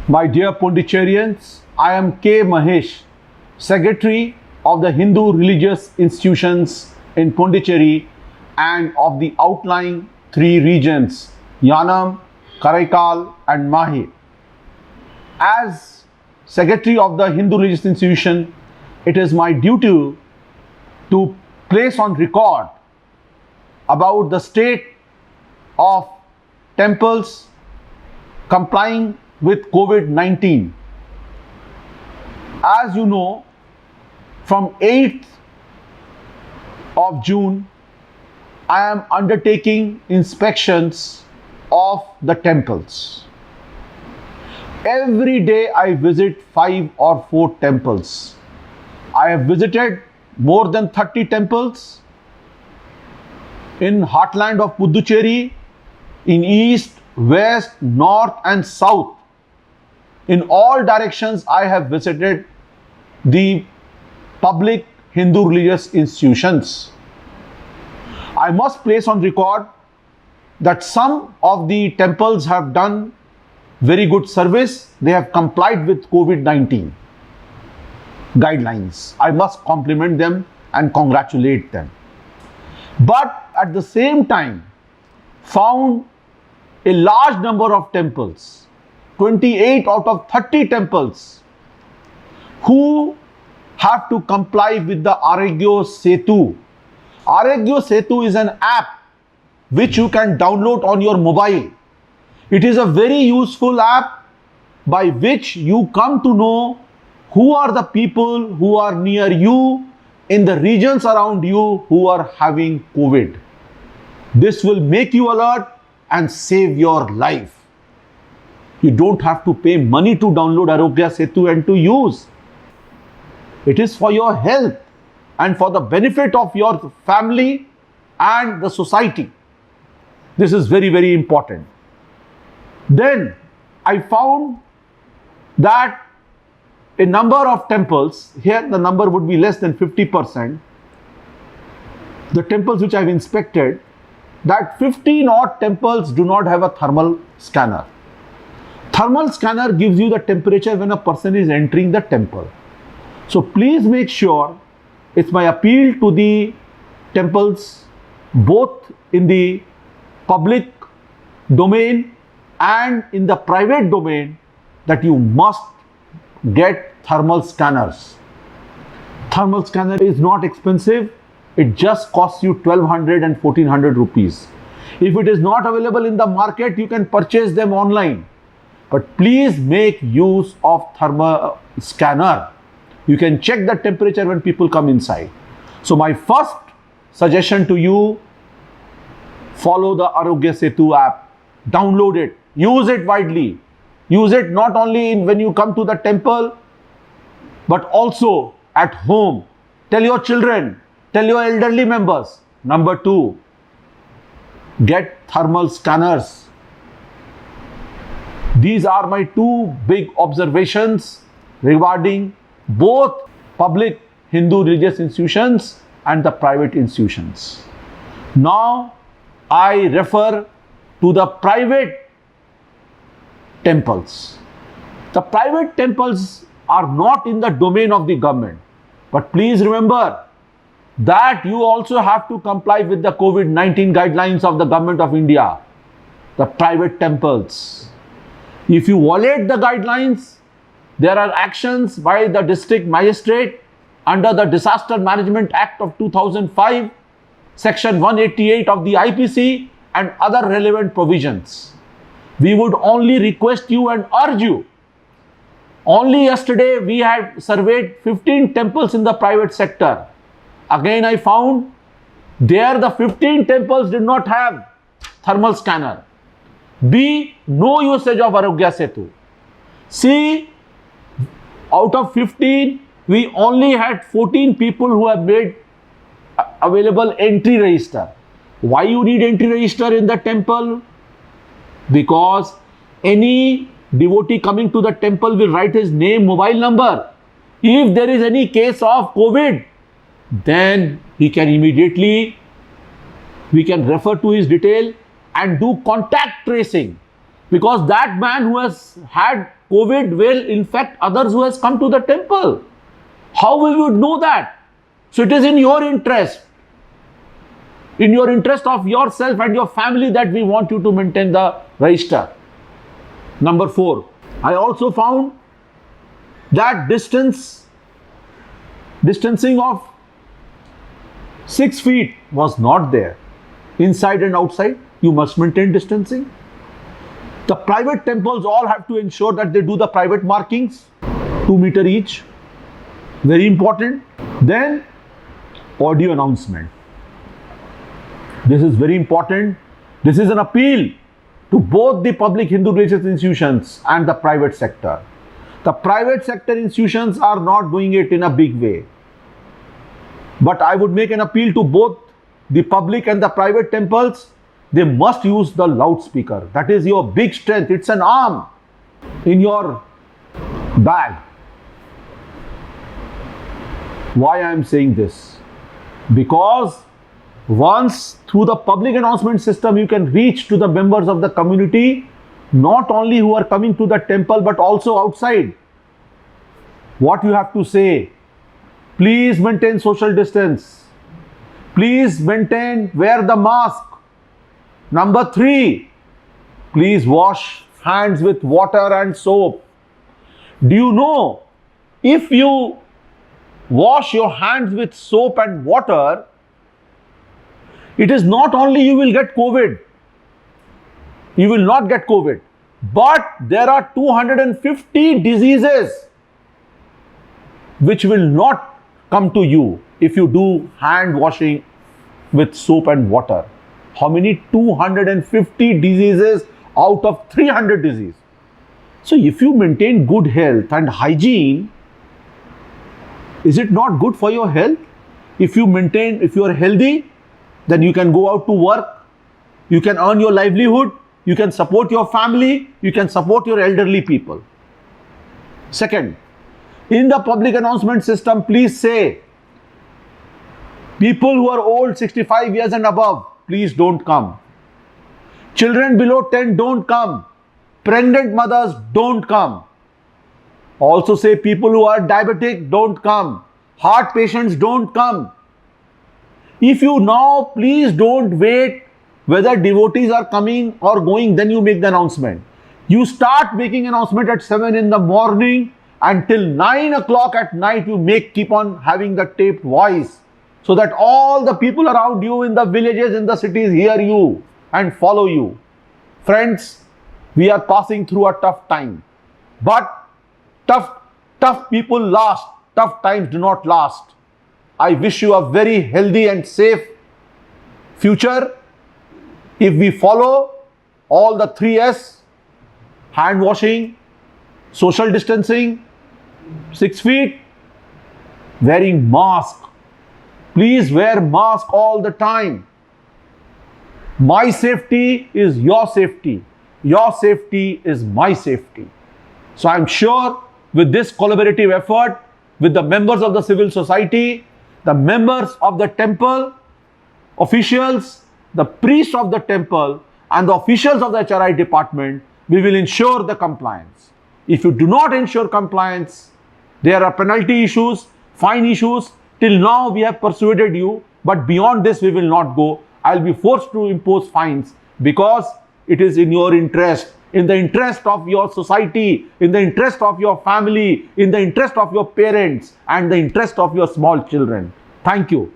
My dear Pondicherrians, I am K. Mahesh, Secretary of the Hindu Religious Institutions in Pondicherry and of the outlying three regions, Yanam, Karaikal and Mahe. As Secretary of the Hindu Religious Institution, it is my duty to place on record about the state of temples complying with COVID-19. As you know, from 8th of June, I am undertaking inspections of the temples. Every day I visit 5 or 4 temples. I have visited more than 30 temples in heartland of Puducherry, in east, west, north and south. In all directions I have visited the public Hindu religious institutions. I must place on record that some of the temples have done very good service. They have complied with COVID-19 guidelines. I must compliment them and congratulate them. But at the same time, found a large number of temples, 28 out of 30 temples, who have to comply with the Arogya Setu. Arogya Setu is an app which you can download on your mobile. It is a very useful app by which you come to know who are the people who are near you in the regions around you who are having COVID. This will make you alert and save your life. You don't have to pay money to download Arogya Setu and to use. It is for your health and for the benefit of your family and the society. This is very, very important. Then I found that a number of temples, here the number would be less than 50%, the temples which I have inspected, that 15 odd temples do not have a thermal scanner. Thermal scanner gives you the temperature when a person is entering the temple. So please make sure, it's my appeal to the temples, both in the public domain and in the private domain, that you must get thermal scanners. Thermal scanner is not expensive. It just costs you 1200 and 1400 rupees. If it is not available in the market, you can purchase them online. But please make use of thermal scanner. You can check the temperature when people come inside. So my first suggestion to you, follow the Arogya Setu app. Download it. Use it widely. Use it not only when you come to the temple, but also at home. Tell your children, tell your elderly members. Number 2, get thermal scanners. These are my 2 big observations regarding both public Hindu religious institutions and the private institutions. Now I refer to the private temples. The private temples are not in the domain of the government. But please remember that you also have to comply with the COVID-19 guidelines of the Government of India. The private temples. If you violate the guidelines, there are actions by the district magistrate under the Disaster Management Act of 2005, Section 188 of the IPC and other relevant provisions. We would only request you and urge you. Only yesterday we had surveyed 15 temples in the private sector. Again I found there the 15 temples did not have thermal scanner. B, no usage of Arogya Setu. C, out of 15, we only had 14 people who have made available entry register. Why you need entry register in the temple? Because any devotee coming to the temple will write his name, mobile number. If there is any case of COVID, then he can immediately, we can refer to his detail and do contact tracing, because that man who has had COVID will infect others who has come to the temple. How we would know that? So it is in your interest of yourself and your family, that we want you to maintain the register. Number 4, I also found that distancing of 6 feet was not there. Inside and outside, you must maintain distancing. The private temples all have to ensure that they do the private markings, 2 meters each. Very important. Then, audio announcement. This is very important. This is an appeal to both the public Hindu religious institutions and the private sector. The private sector institutions are not doing it in a big way. But I would make an appeal to both the public and the private temples. They must use the loudspeaker. That is your big strength. It's an arm in your bag. Why I am saying this? Because once through the public announcement system, you can reach to the members of the community, not only who are coming to the temple, but also outside. What you have to say: please maintain social distance. Please wear the mask. Number 3, please wash hands with water and soap. Do you know, if you wash your hands with soap and water, it is not only you will get COVID, you will not get COVID, but there are 250 diseases which will not come to you if you do hand washing with soap and water. How many? 250 diseases out of 300 diseases. So if you maintain good health and hygiene, is it not good for your health? If you are healthy, then you can go out to work, you can earn your livelihood, you can support your family, you can support your elderly people. Second, in the public announcement system, please say, people who are old, 65 years and above, please don't come. Children below 10, don't come. Pregnant mothers, don't come. Also say, people who are diabetic, don't come. Heart patients, don't come. If you now, please don't wait whether devotees are coming or going, then you make the announcement. You start making announcement at 7 in the morning until 9 o'clock at night. You keep on having the taped voice, so that all the people around you in the villages, in the cities, hear you and follow you. Friends, we are passing through a tough time. But tough people last. Tough times do not last. I wish you a very healthy and safe future. If we follow all the 3S, hand washing, social distancing, 6 feet, wearing mask. Please wear mask all the time. My safety is your safety. Your safety is my safety. So I'm sure with this collaborative effort, with the members of the civil society, the members of the temple, officials, the priests of the temple, and the officials of the HRI department, we will ensure the compliance. If you do not ensure compliance, there are penalty issues, fine issues. Till now we have persuaded you, but beyond this we will not go. I'll be forced to impose fines, because it is in your interest, in the interest of your society, in the interest of your family, in the interest of your parents, and the interest of your small children. Thank you.